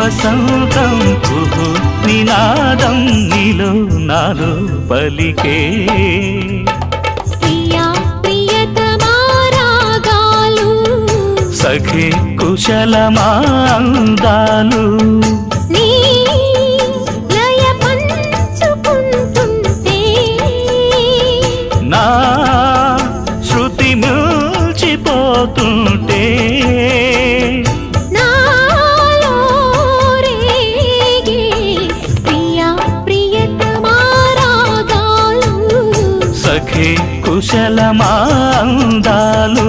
వసంతం కుహు నినాదం నీలో నాలో పలికే ప్రియా ప్రియతమా రాగాలు సఖి కుశలమా అందాలు నీ లయ పంచుకుంటుంటే నా శృతి మిల్చిపోతుంటే నాలో రేగే ప్రియా ప్రియతమా రాగాలు సఖి కుశలమా అందాలు